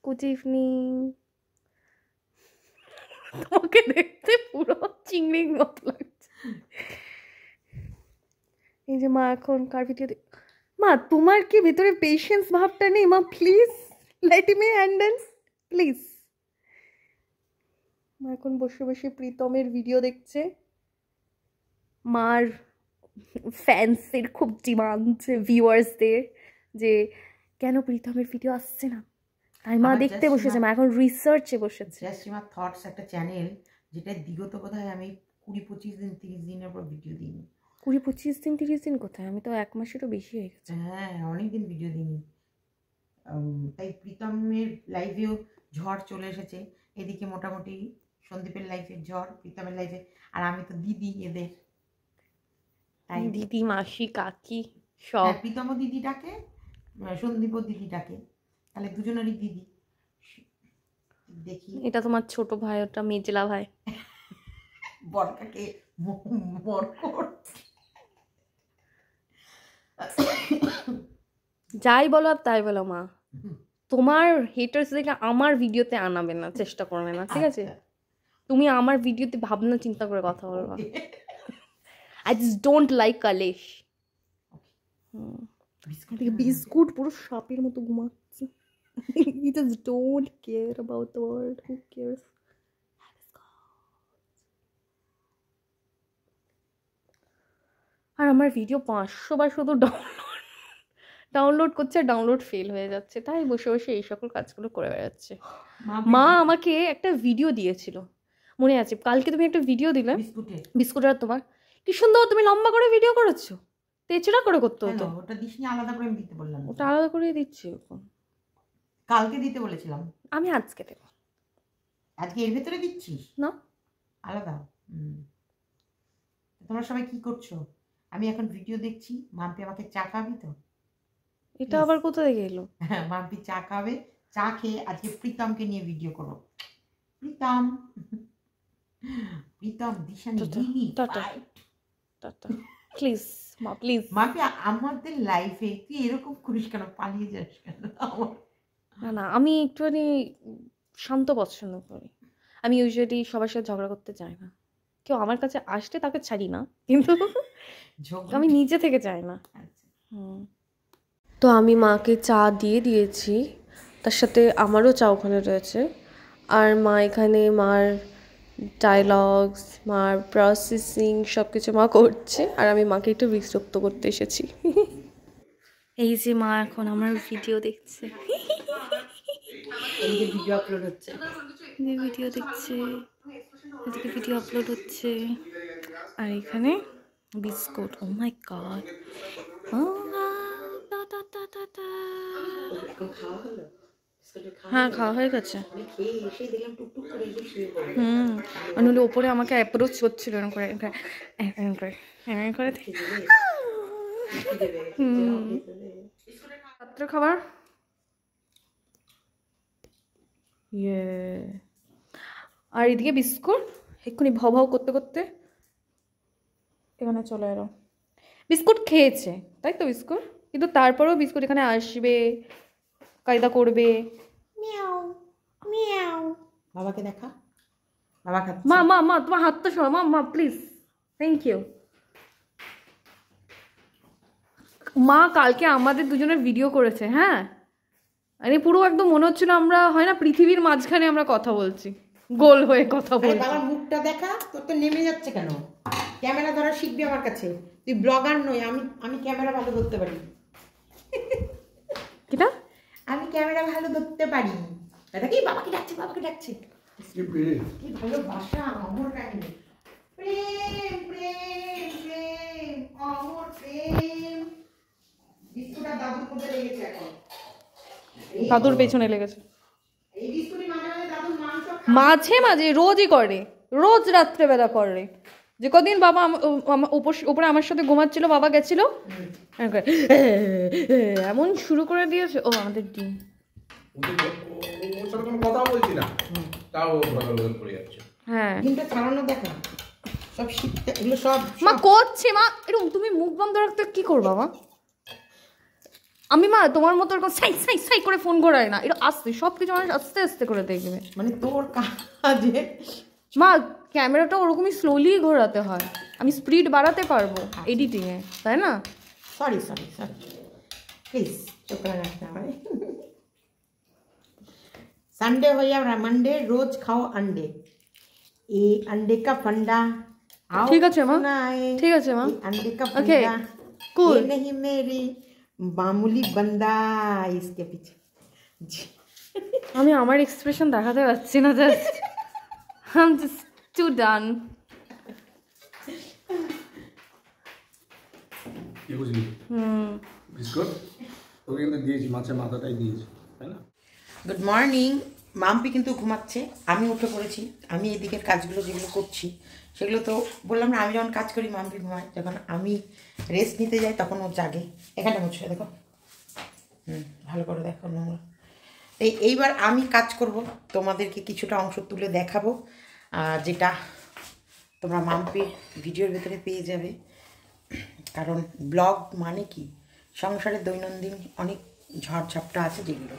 Good evening. তোমাকে দেখতে পুরো চিংড়ির মতো লাগছে। এই যে মা এখন কার ভিডিও মা, তোমার কি ভিতরে পেশেন্স ভাবটা নেই মা? Please let me handle please. মা এখন বসে বসে প্রীতমের ভিডিও দেখছে। মার ফ্যান্সের খুব ডিমান্ড ভিউয়ার্সদের যে কেন প্রীতমের ভিডিও আসছে না, তাই মা দেখতে বসেছে। মা এখন রিসার্চে বসেছে। জাস্টিমা থটস একটা চ্যানেল, যেটা বিগত বোধহয় আমি 20-25 দিন 30 দিনের পর ভিডিও দিইনি। 20-25 দিন 30 দিন কোথায়, আমি তো 1 মাসেরও বেশি হয়ে গেছে। হ্যাঁ, অনেকদিন ভিডিও দিইনি। তাই প্রীতমের লাইভেও ঝড় চলে এসেছে। এদিকে মোটামুটি সন্দীপের লাইফে ঝড়, প্রীতমের লাইফে, আর আমি তো দিদি এদের। তাই দিদি মাসি কাকি সব। প্রীতমও দিদি ডাকে, সন্দীপও দিদি ডাকে, তাহলে দুজনেরই দিদি। দেখি, এটা তোমার ছোট ভাই, ওটা মেজলা ভাই। বরকাকে যাই বলো আর তাই বলো মা, তোমার হেটার্স দেখে আমার ভিডিওতে আনাবে না, চেষ্টা করবে না, ঠিক আছে? তুমি আমার ভিডিওতে ভাবনা চিন্তা করে কথা বলবা। I just don't like Kalesh. Biscuit পুরো সাপের মতো ঘুমাচ্ছে। He just don't care about the world. Who cares? আর আমার ভিডিও 500 বার শুধু ডাউনলোড করছে, ডাউনলোড ফেল হয়ে যাচ্ছে, তাই বসে বসে এই সকল কাজগুলো করে বেড়াচ্ছে। মা আমাকে একটা ভিডিও দিয়েছিল, মনে আছে? কালকে তুমি একটা ভিডিও দিলে বিস্কুটের, তোমার কি সুন্দর তুমি লম্বা করে ভিডিও করেছো, তেচড়া করে করতে হতো। ওটা দিসনি, আলাদা করে দিতে বললাম। ওটা আলাদা করে দিচ্ছি এখন, কালকে দিতে বলেছিলাম। আমি আজকে দেবো। আজকে এর ভেতরে দিচ্ছিস না? আলাদা। তোমরা সবাই কি করছো? আমি এখন ভিডিও দেখছি। মাম্পি আমাকে চা খাবি তো? এটা আবার কোথা থেকে এলো? হ্যাঁ, মাম্পি চা খাবে। চা খেয়ে আজকে প্রীতমকে নিয়ে ভিডিও করো। প্রীতম দিশানি দিদি টাটা টাটা প্লিজ মা, প্লিজ। মাম্পি আমাদের লাইফে তুই এরকম করিস কেন? পালিয়ে যাস কেন? না না, আমি একটুখানি শান্ত পছন্দ করি। আমি ইউজুয়ালি সবার সাথে ঝগড়া করতে চাই না। কেউ আমার কাছে আসলে তাকে ছাড়ি না, কিন্তু আমি নিজে থেকে চাই না। তো আমি মাকে চা দিয়ে দিয়েছি, তার সাথে আমারও চা ওখানে রয়েছে। আর মা এখানে মার ডায়লগস, মার প্রসেসিং সব কিছু মা করছে, আর আমি মাকে একটু বিরক্ত করতে এসেছি। এই যে মা এখন আমার ভিডিও দেখছে, ভিডিও আপলোড হচ্ছে, ভিডিও দেখছে, এদিকে ভিডিও আপলোড হচ্ছে, আর এখানে বিস্কুট। ও মাই গড, হ্যাঁ খাওয়া হয়ে গেছে। নইলে ওপরে আমাকে অ্যাপ্রোচ করছিল এরকম করে রাত্রে খাবার। আর এদিকে বিস্কুট এক্ষুনি ভাও ভাও করতে করতে এখানে চলে এলো। বিস্কুট খেয়েছে তাই তো বিস্কুট, কিন্তু তারপরেও বিস্কুট এখানে আসবে, কায়দা করবে। বাবাকে দেখা, বাবা খাচ্ছে। মা মা মা তোমার হাতটা সরাও মা, মা প্লিজ, থ্যাংক ইউ। মা কালকে আমাদের দুজনের ভিডিও করেছে, হ্যাঁ, মানে পুরো একদম মনে হচ্ছিল আমরা, হয় না, পৃথিবীর মাঝখানে আমরা কথা বলছি, গোল হয়ে কথা বলছি। বাবার মুখটা দেখা, তোর তো নেমে যাচ্ছে কেন? ক্যামেরা ধরা শিখবি আমার কাছে, তুই ব্লগার নই। আমি ক্যামেরা ভালো ধরতে পারি। কিটা? আমি ক্যামেরা ভালো ধরতে পারি। এটা কি? বাবাকে ডাকছে, বাবাকে ডাকছে। কি ভালোবাসা, অমর কাহিনী। প্রেম প্রেম প্রেম, অমর প্রেম। বিস্কুটটা দাদুর মধ্যে লেগেছে এখন, দাদুর পেছনে লেগেছে। এই বিস্কুটই মাঝে মাঝে দাদুর মাংস মাঝে মাঝে রোজই করে, রোজ রাত্রেবেলা করে। যে কদিন বাবা উপরে আমার সাথে ঘুমাচ্ছিল, বাবা গেছিল, এমন শুরু করে দিয়েছে। ও আমাদের ডিম, কথা বলছি না, তাও করে যাচ্ছে। হ্যাঁ ডিমটা ছাড়ানো দেখা, সব শিখতে এগুলো সব মা করছে। মা এরকম তুমি মুখ বন্ধ রাখতে কি করবা মা? আমি মা তোমার মতো এরকম সাই সাই সাই করে ফোন ঘোরায় না, এটা আস্তে, সব কিছু মানুষ আস্তে আস্তে করে দেখবে। মানে তোর কাজে মা ক্যামেরাটা ওরকমই স্লোলি ঘোরাতে হয়, আমি স্পিড বাড়াতে পারবো এডিটিংয়ে, তাই না? सॉरी सॉरी सॉरी प्लीज चुप रहना हमारे संडे हो या मंडे रोज खाओ अंडे ये अंडे का फंडा आओ ठीक है माँ, ठीक है माँ, अंडे का ओके फंडा कूल। ये नहीं मेरी मामूली बंदा इसके पीछे আমি আমার এক্সপ্রেশন দেখাতে পারছি না, just I am just too done. কি বুঝলি? বিস্কুট তোকে কিন্তু দিয়েছি, মাছের মাথাটাই দিয়েছি, তাই না? Good morning. মাম্পি কিন্তু ঘুমাচ্ছে, আমি উঠে পড়েছি। আমি এদিকের কাজগুলো যেগুলো করছি সেগুলো তো বললাম না, আমি যখন কাজ করি মাম্পি ঘুমায়, যখন আমি রেস্ট নিতে যাই তখন ও জাগে। এখানটা মুছে দেখো, ভালো করে দেখো নোংরা। এইবার আমি কাজ করব, তোমাদেরকে কিছুটা অংশ তুলে দেখাবো, যেটা তোমরা মাম্পির ভিডিওর ভেতরে পেয়ে যাবে। কারণ ব্লগ মানে কি, সংসারে দৈনন্দিন অনেক ঝড়ঝাপটা আছে, যেগুলো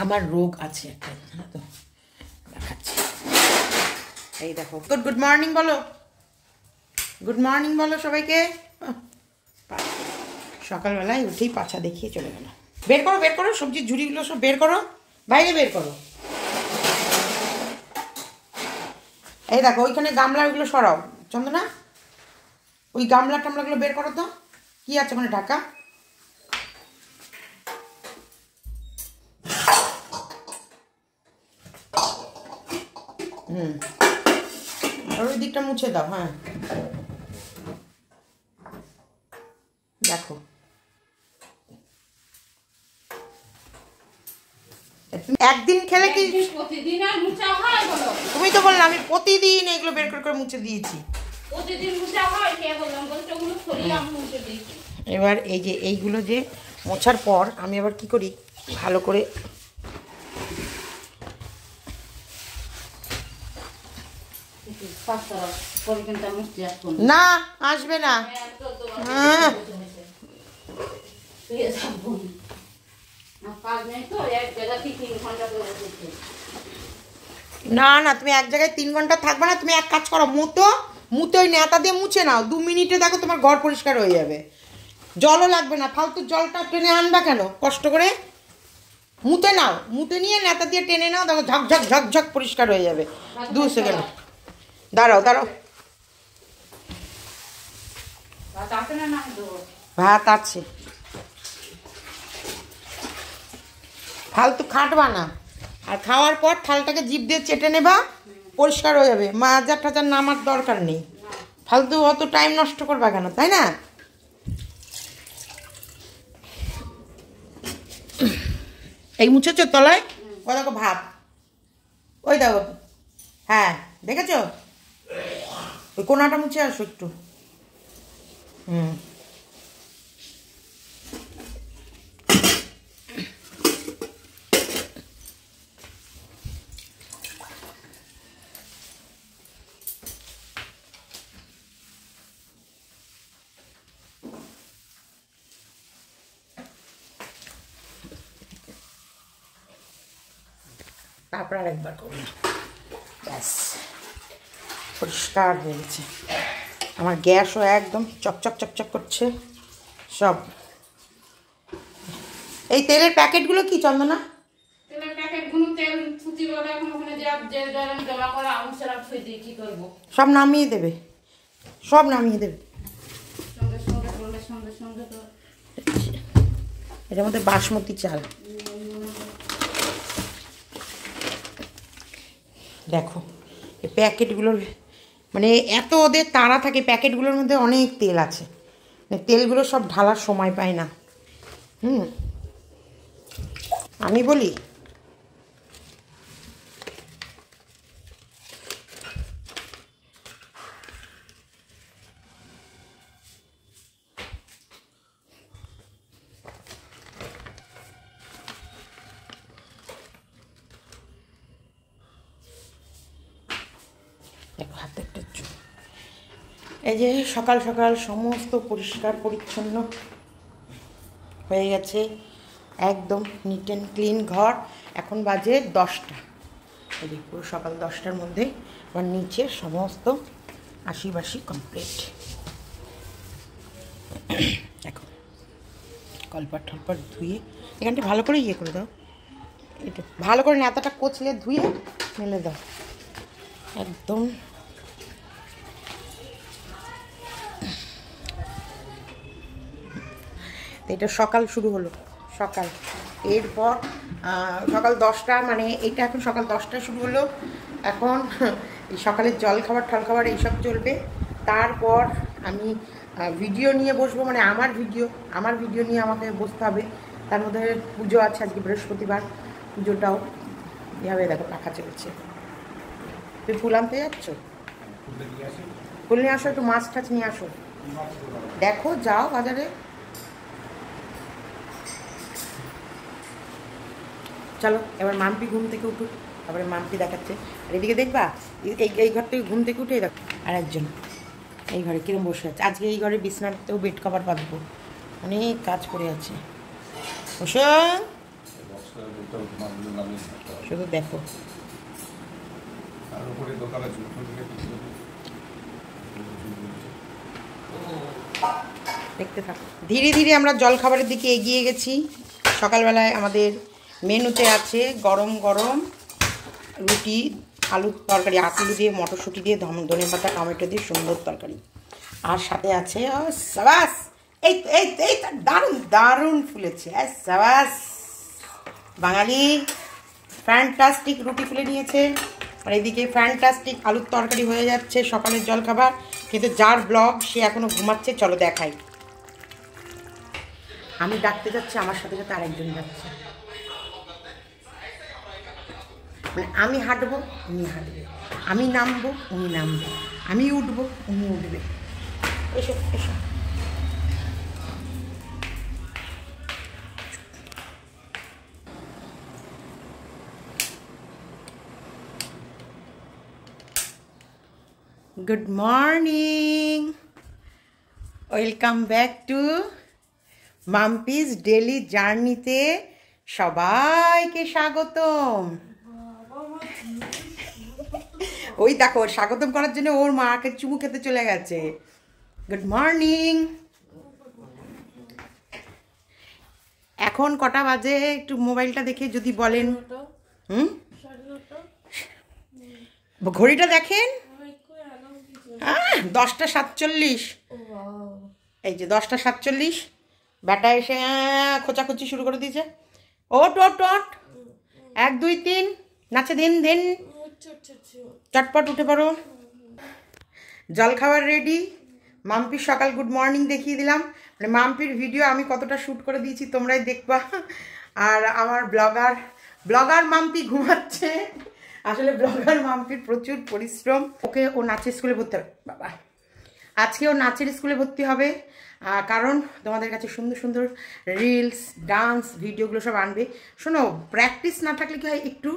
আমার রোগ আছে একটা, জানো তো, দেখাচ্ছি। এই দেখো, গুড মর্নিং বলো, গুড মর্নিং বলো সবাইকে। সকালবেলায় উঠেই পাছা দেখিয়ে চলে গেল। বের করো বের করো, সবজির ঝুড়িগুলো সব বের করো, বাইরে বের করো। এই দেখো ওইখানে গামলা, ওইগুলো সরাও চন্দনা, ওই গামলা টামলাগুলো বের করো তো, কি আছে ওখানে ঢাকা। আর ওই দিকটা মুছে দাও। হ্যাঁ দেখো, একদিন খেলে কি প্রতিদিন আর মুছা হয় বলো? তুমি তো বললে আমি প্রতিদিন এগুলো বের করে মুছে দিয়েছি। প্রতিদিন মুছা হয় কে বললাম, বলতে ওগুলো সরিয়ে আমি মুছে দিয়েছি। এবার এই যে এইগুলো যে মোছার পর আমি আবার কি করি, ভালো করে না আসবে না। হ্যাঁ না না, তুমি এক জায়গায় 3 ঘন্টা থাকবে না। তুমি এক কাজ করো, মুতে ওই নেতা দিয়ে মুছে নাও, 2 মিনিটে দেখো তোমার ঘর পরিষ্কার হয়ে যাবে। জলও লাগবে না, ফালতু জলটা টেনে আনবা কেন কষ্ট করে। মুতে নাও, মুতে নিয়ে নেতা দিয়ে টেনে নাও, দেখো ঝক ঝক ঝক ঝক পরিষ্কার হয়ে যাবে। 2 সেকেন্ড দাঁড়াও দাঁড়াও, ভাত আছে, ফালতু খাটবা না। আর খাওয়ার পর থালটাকে জিভ দিয়ে চেটে নেবা, পরিষ্কার হয়ে যাবে। মাজার টাজার নামার দরকার নেই, ফালতু অত টাইম নষ্ট করবা কেন, তাই না? এই মুছেছ তলায়, ও দেখো ভাত, ওই দেখো। হ্যাঁ দেখেছো, ওই কোনাটা মুছে আসো একটু। তারপর আর একবার করবো, ব্যাস পরিষ্কার হয়ে গেছে। আমার গ্যাসও একদম চকচক চকচক করছে সব। এই তেলের প্যাকেটগুলো কি চন্দনা? তেলের প্যাকেটগুলো তেল ছুটি বলে এখন ওখানে যে জমা করা আউন্সের ছুঁই দিয়ে কি করব? সব নামিয়ে দেবে, সব নামিয়ে দেবে। সঙ্গে সঙ্গে বললে সঙ্গে সঙ্গে তো এটার মধ্যে বাসমতি চাল দেখো। এই প্যাকেটগুলোর মানে এত ওদের তাড়া থাকে, প্যাকেটগুলোর মধ্যে অনেক তেল আছে, তেলগুলো সব ঢালার সময় পায় না। আমি বলি এই যে সকাল সকাল সমস্ত পরিষ্কার পরিচ্ছন্ন হয়ে গেছে একদম নিট অ্যান্ড ক্লিন ঘর। এখন বাজে 10টা, এই যে পুরো সকাল 10টার মধ্যে আমার নিচে সমস্ত আশিবাসি কমপ্লিট। দেখো কলপাট টলপাট ধুয়ে এখানটা ভালো করে ইয়ে করে দাও, এটা ভালো করে নেতাটা কচলে ধুয়ে মেলে দাও একদম। এটা সকাল শুরু হলো, সকাল এরপর সকাল 10টা, মানে এটা এখন সকাল 10টায় শুরু হলো। এখন এই সকালের জল খাবার ঠল খাবার এইসব চলবে। তারপর আমি ভিডিও নিয়ে বসবো, মানে আমার ভিডিও নিয়ে আমাকে বসতে হবে। তার মধ্যে পুজো আছে, আজকে বৃহস্পতিবার, পুজোটাও এভাবে দেখো পাখা চলছে। তুই ফুল আনতে যাচ্ছ? ফুল নিয়ে আসো, একটু মাছ টাছ নিয়ে আসো। দেখো যাও বাজারে। চলো এবার মাম্পি ঘুম থেকে উঠুক, তারপরে মাম্পি দেখাচ্ছে। আর এদিকে দেখবা এই ঘর থেকে ঘুম থেকে উঠে দেখো আর একজন এই ঘরে কিরম বসে আছে। আজকে এই ঘরে বিছনাতেও বেড কভার পাতবো, অনেক কাজ করে আছে। বসো, শুধু দেখো। দেখতে থাকো। ধীরে ধীরে আমরা জলখাবারের দিকে এগিয়ে গেছি। সকালবেলায় আমাদের মেনুতে আছে গরম গরম রুটি, আলুর তরকারি, আলু দিয়ে মটরশুঁটি দিয়ে ধনেপাতা টমেটো দিয়ে সুন্দর তরকারি। আর সাথে আছে সাবাস, এই তো এই তো এই তো দারুণ দারুণ ফুলেছে। সাবাস, বাঙালি ফ্যান্টাস্টিক রুটি ফুলে নিয়েছে। আর এদিকে ফ্যান্টাস্টিক আলুর তরকারি হয়ে যাচ্ছে সকালের জলখাবার। কিন্তু যার ব্লগ সে এখনও ঘুমাচ্ছে, চলো দেখাই। আমি ডাকতে যাচ্ছি, আমার সাথে সাথে আরেকজন যাচ্ছে। মানে আমি হাঁটবো, উনি হাঁটবে, আমি নামবো, উনি নামবে, আমি উঠবো, উনি উঠবে। এসো এসো। Good morning, welcome back to Mampi's daily জার্নিতে সবাইকে স্বাগতম। ওই দেখো স্বাগতম করার জন্য ওর মাকে চুমু খেতে চলে গেছে। Good morning. এখন কটা বাজে একটু মোবাইলটা দেখে যদি বলেন। ঘড়িটা দেখেন, 10:47। এই যে 10:47, ব্যাটা এসে খোঁচাখুচি শুরু করে দিয়েছে। ওট ওট ওট, 1 2 3 নাচে দিন দিন, চটপট উঠে পড়ো। জলখাবার রেডি। মাম্পির সকাল গুড মর্নিং দেখিয়ে দিলাম। মানে মাম্পির ভিডিও আমি কতটা শ্যুট করে দিয়েছি তোমরাই দেখবা। আর আমার ব্লগার মাম্পি ঘুমাচ্ছে। আসলে ব্লগার মাম্পির প্রচুর পরিশ্রম। ওকে ও নাচের স্কুলে ভর্তি হবে, বাবা আজকে ও নাচের স্কুলে ভর্তি হবে। কারণ তোমাদের কাছে সুন্দর সুন্দর রিলস, ডান্স ভিডিওগুলো সব আনবে। শোনো, প্র্যাকটিস না থাকলে কি হয়, একটু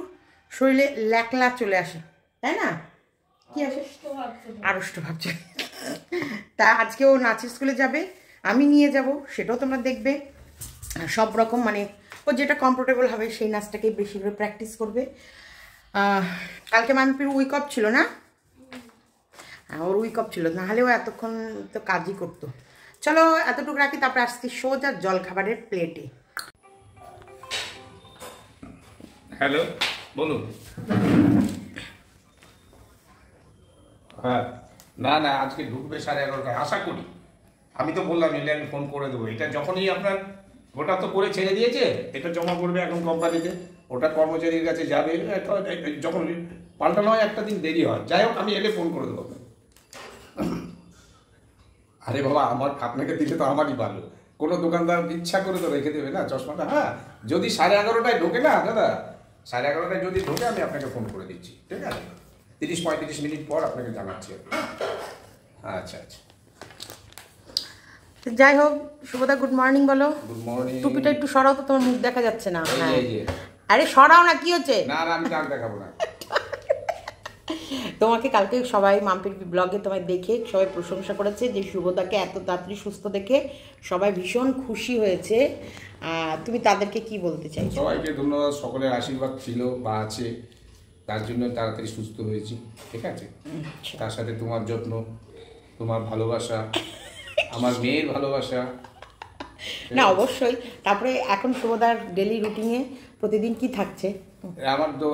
শরীরে ল্যাকলা চলে আসে, তাই না? কি আসে? আড়ষ্ট ভাব চলে। তা আজকে ও নাচের স্কুলে যাবে, আমি নিয়ে যাব, সেটাও তোমরা দেখবে। সব রকম মানে ও যেটা কমফোর্টেবল হবে সেই নাচটাকেই বেশি করে প্র্যাকটিস করবে। কালকে মাম্পির উইক অফ ছিল না? ওর উইক অফ ছিল, নাহলে ও এতক্ষণ তো কাজই করতো। চলো এতটুকু রাখি, তারপরে আসছি সোজা জলখাবারের প্লেটে। হ্যালো, বলুন। হ্যাঁ, না না আজকে ঢুকবে 11:30, আশা করি। আমি তো বললাম এলে আমি ফোন করে দেবো। এটা যখনই আপনার ওটা তো করে ছেড়ে দিয়েছে, এটা জমা করবে এখন কোম্পানিতে, ওটা কর্মচারীর কাছে যাবে। যখন পাল্টানো হয় একটা দিন দেরি হয়। যাই হোক, আমি এলে ফোন করে দেবো। আরে বাবা, আমার আপনাকে দিলে তো আমারই ভালো। কোনো দোকানদার ইচ্ছা করে তো রেখে দেবে না চশমাটা। হ্যাঁ, যদি 11:30টায় ঢোকে না দাদা, 11:30টায় যদি ঢোকে আমি আপনাকে ফোন করে দিচ্ছি, ঠিক আছে? 30-35 মিনিট পর আপনাকে জানাচ্ছি। আচ্ছা আচ্ছা, যাই হোক, শুভদা গুড মর্নিং বলো। Good morning. টুপিটা একটু সরাও তো, তোমার মুখ দেখা যাচ্ছে না। এই যে আরে সরাও না, কি হচ্ছে? না না, আমি দাগ দেখাবো না। তোমাকে কালকে সবাই মাম্পির ব্লগে তোমায় দেখে সবাই প্রশংসা করেছে যে শুভদাকে এত তাড়াতাড়ি সুস্থ দেখে সবাই ভীষণ খুশি হয়েছে। তুমি তাদেরকে কি বলতে চাইছো? সবাইকে ধন্যবাদ, সকলের আশীর্বাদ ছিল বা আছে, তার জন্য তাড়াতাড়ি সুস্থ হয়েছি, ঠিক আছে। তার সাথে তোমার যত্ন, তোমার ভালোবাসা, আমার মেয়ের ভালোবাসা। না অবশ্যই। তারপরে এখন শুভদার ডেলি রুটিনে প্রতিদিন কি থাকছে? আমার তো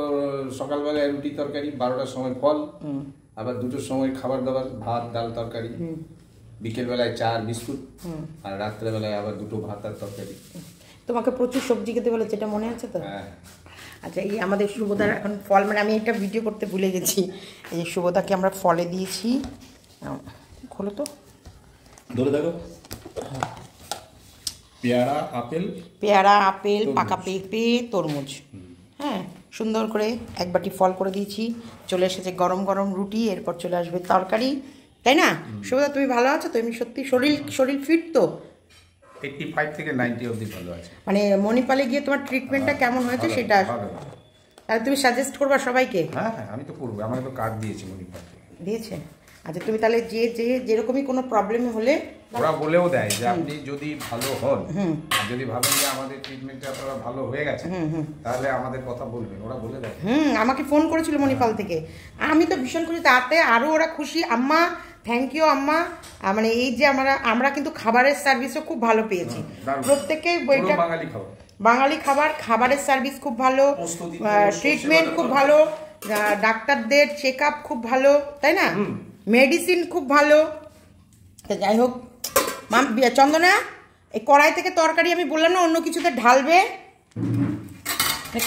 সকালবেলায় রুটি তরকারি, 12টার সময় ফল, আবার 2টোর সময় খাবার দাবার, ভাত ডাল তরকারি, বিকেলবেলায় চা আর বিস্কুট, আর রাত্রেবেলায় আবার 2টো ভাত আর তরকারি। তোমাকে প্রচুর সবজি খেতে বলেছে, এটা মনে আছে তো? হ্যাঁ। আচ্ছা, এই আমাদের শুভদার এখন ফল, মানে আমি একটা ভিডিও করতে ভুলে গেছি। এই শুভদাকে আমরা ফলে দিয়েছি, খোলো তো, ধরে দেখো, পেয়ারা আপেল, পাকা পেঁপে, তরমুজ। হ্যাঁ, সুন্দর করে এক বাটি ফল করে দিয়েছি। চলে এসেছে গরম গরম রুটি, এরপর চলে আসবে তরকারি, তাই না? শুভদা তুমি ভালো আছো তো? এমনি সত্যি শরীর ফিট তো? 85 থেকে 90 অবধি ভালো আছে। মানে মণিপালে গিয়ে তোমার ট্রিটমেন্টটা কেমন হয়েছে সেটা তাহলে তুমি সাজেস্ট করবা সবাইকে? হ্যাঁ হ্যাঁ, আমি তো করবো, আমার তো কার্ড দিয়েছি মণিপাল দিয়েছে। আচ্ছা, তুমি তাহলে যেরকমই কোনো প্রবলেম হলে ওরা বলেও দেয় যে আপনি যদি ভালো হন, যদি ভাবেন যে আমাদের ট্রিটমেন্টে আপনারা ভালো হয়ে গেছে, তাহলে আমাদের কথা বলবেন, ওরা বলে দেয়। আমাকে ফোন করেছিল মণিপাল থেকে, আমি তো ভীষণ খুশি, তাতে আরও ওরা খুশি। আম্মা থ্যাংক ইউ আম্মা, মানে এই যে আমরা কিন্তু খাবারের সার্ভিসও খুব ভালো পেয়েছি প্রত্যেকে। বাঙালি খাবারের সার্ভিস খুব ভালো, ট্রিটমেন্ট খুব ভালো, ডাক্তারদের চেক আপ খুব ভালো, তাই না? মেডিসিন খুব ভালো। যাই হোক, চন্দনা এই কড়াই থেকে তরকারি আমি বললাম না অন্য কিছুতে ঢালবে,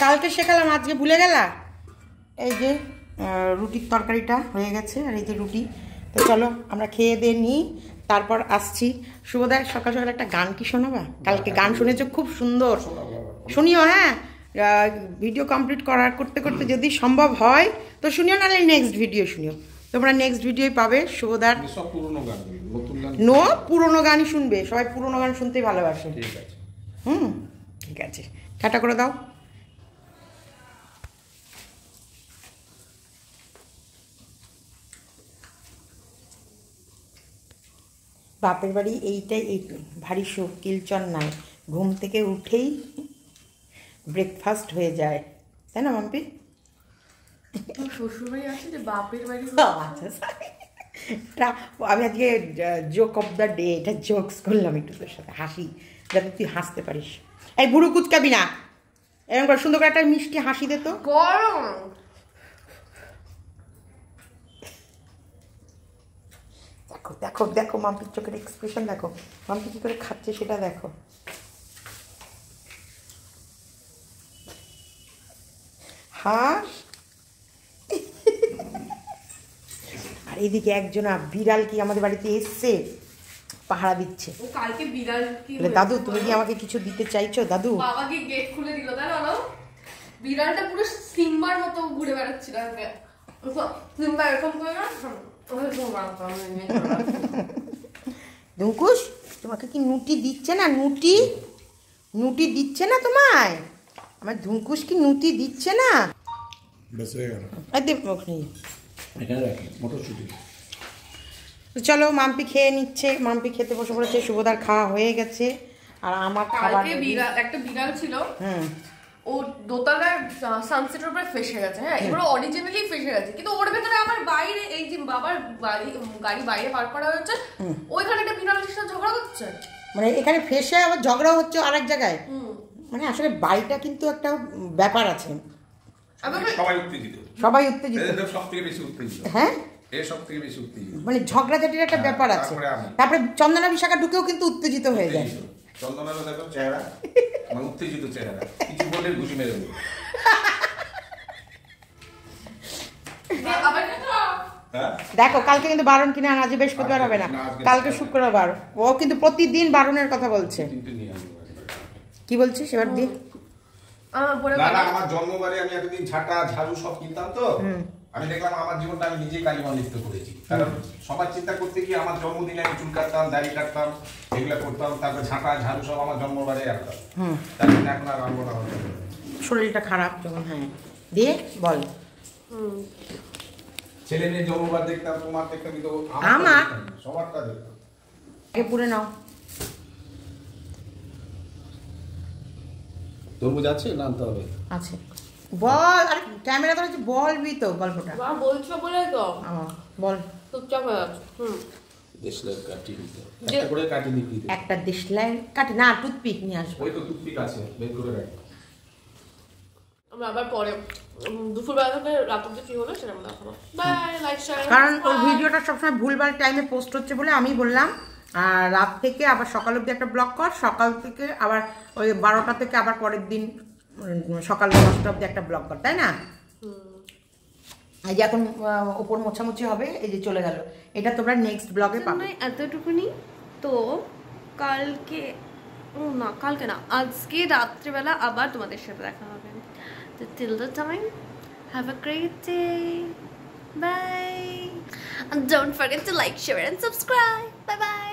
কালকে শেখালাম আজকে ভুলে গেলা। এই যে রুটির তরকারিটা হয়ে গেছে, আর এই যে রুটি। তো চলো আমরা খেয়ে দিয়ে নিই, তারপর আসছি। শুভদায় সকাল সকাল একটা গান কি শোনাবা? কালকে গান শুনেছো খুব সুন্দর, শুনিও। হ্যাঁ, ভিডিও কমপ্লিট করতে করতে যদি সম্ভব হয় তো শুনিও, নাহলে নেক্সট ভিডিও শুনিও। তোমরা নেক্সট ভিডিওই পাবে শুভদার পুরোনো গানই শুনবে, সবাই পুরোনো গান শুনতেই ভালোবাসে। ঠিক আছে, টাটা করে দাও। বাপের বাড়ি এইটাই, এই ভারী সুখ, কিলচন নাই, ঘুম থেকে উঠেই ব্রেকফাস্ট হয়ে যায়, তাই না মাম্পি? শ্বশুরবাড়ি আছে যে বাপের বাড়ি। আমি আজকে জোক অফ দ্য ডে, এটা জোকস করলাম একটু তোর সাথে, হাসি, যাতে তুই হাসতে পারিস। এই বুড়ো কুচকাবি না, এরকম করে সুন্দর করে একটা মিষ্টি হাসি দে তো। দেখো দেখো দেখো মাম্পির চোখের এক্সপ্রেশন দেখো, মাম্পি কি করে খাচ্ছে সেটা দেখো। হাস। আর এদিকে একজনা বিড়াল কি আমাদের বাড়িতে এসছে, পাহারা দিচ্ছে। কালকে বিড়াল কি, দাদু তুমি কি আমাকে কিছু দিতে চাইছো? দাদু বাবাকে গেট খুলে দিল, তাই না? বিড়ালটা পুরো সিম্বার মতো ঘুরে বেড়াচ্ছিল, সিম্বা এরকম করে না। দুঙ্কুশ তোমাকে কি নুটি দিচ্ছে না? নুটি দিচ্ছে না তোমায়? আমার ধুঙ্কুশ কি নুটি দিচ্ছে না? চলো, মাম্পি খেয়ে নিচ্ছে, মাম্পি খেতে বসে পড়েছে, শুভদার খাওয়া হয়ে গেছে। আর আমার খাবার, একটা বিড়াল ছিল, ও দোতলার সানসেটের উপরে ফেসে গেছে। হ্যাঁ, এগুলো অরিজিনালি ফেসে গেছে, কিন্তু ওর ভেতরে আবার বাইরে, এই যে বাবার গাড়ি বাইরে পার্ক করা হয়েছে, ওইখানে একটা বিড়ালের সাথে ঝগড়া করছে। মানে এখানে ফেসে আবার ঝগড়া হচ্ছে আরেক জায়গায়। মানে আসলে বাড়িটা কিন্তু একটা ব্যাপার আছে, সবাই উত্তেজিত, হ্যাঁ মানে ঝগড়াঝাটির একটা ব্যাপার আছে। তারপরে চন্দনা বিশাখা ঢুকেও কিন্তু উত্তেজিত হয়ে যায়। চন্দনারও দেখো চেহারা, মানে উত্তেজিত চেহারা, কিছু বলে ঘুষি মেরে দেবো। দেখো কালকে কিন্তু বারণ কিনা, আজ বৃহস্পতিবার হবে না, কালকে শুক্রবার। ও কিন্তু প্রতিদিন বারণের কথা বলছে। কি বলছিস এবার দিয়ে? আমার জন্মবারে আমি একদিন ঝাঁটা ঝাড়ু সব কিনতাম, তো আমি দেখলাম আমার জীবনটা আমি নিজেই কালিমালিপ্ত করেছি। কারণ সবার চিন্তা করতে গিয়ে আমার জন্মদিনে আমি চুল কাটতাম, দাড়ি কাটতাম, এগুলো করতাম, তারপর ঝাঁটা ঝাড়ু সব আমার জন্মবারে রাখতাম। তার জন্য এখন আর আনবো না, শরীরটা খারাপ যখন। হ্যাঁ দিয়ে বল। ছেলে মেয়ে জন্মবার দেখতাম, তোমার দেখতাম, কিন্তু আমার? সবারটা দেখতাম। এ পুরে নাও। তরমুজ আছে না আনতে হবে? আছে। বল, আরে ক্যামেরা ধরেছি, বলবি তো গল্পটা। মা বলছো বলে তো বল। চুপচাপ হয়ে যাচ্ছে। দেশলাই কাটি দিতে একটা করে কাটি দিতে। একটা দেশলাই কাটি না, টুথপিক নিয়ে আসবো। ওই তো টুথপিক আছে, বের করে রাখ। আমরা আবার পরে দুপুরবেলা থেকে রাত অব্দি কি হলো সেটা আমরা দেখাবো। Bye, like share. কারণ ওর ভিডিওটা সবসময় ভুলভাল টাইমে পোস্ট হচ্ছে বলে আমি বললাম আর রাত থেকে আবার সকাল অবধি একটা ব্লগ কর, সকাল থেকে আবার ওই 12টা থেকে আবার পরের দিন সকাল 10টা অবধি একটা ব্লগ কর, তাই না? এই যে এখন ওপর মোছামুছি হবে, এই যে চলে গেল, এটা তোমরা নেক্সট ব্লগে পাবে। এতটুকুনি তো কালকে না, কালকে না, আজকে রাত্রিবেলা আবার তোমাদের সাথে দেখা হবে। তো till the time, have a great day, bye, and don't forget to like, share and subscribe. Bye bye.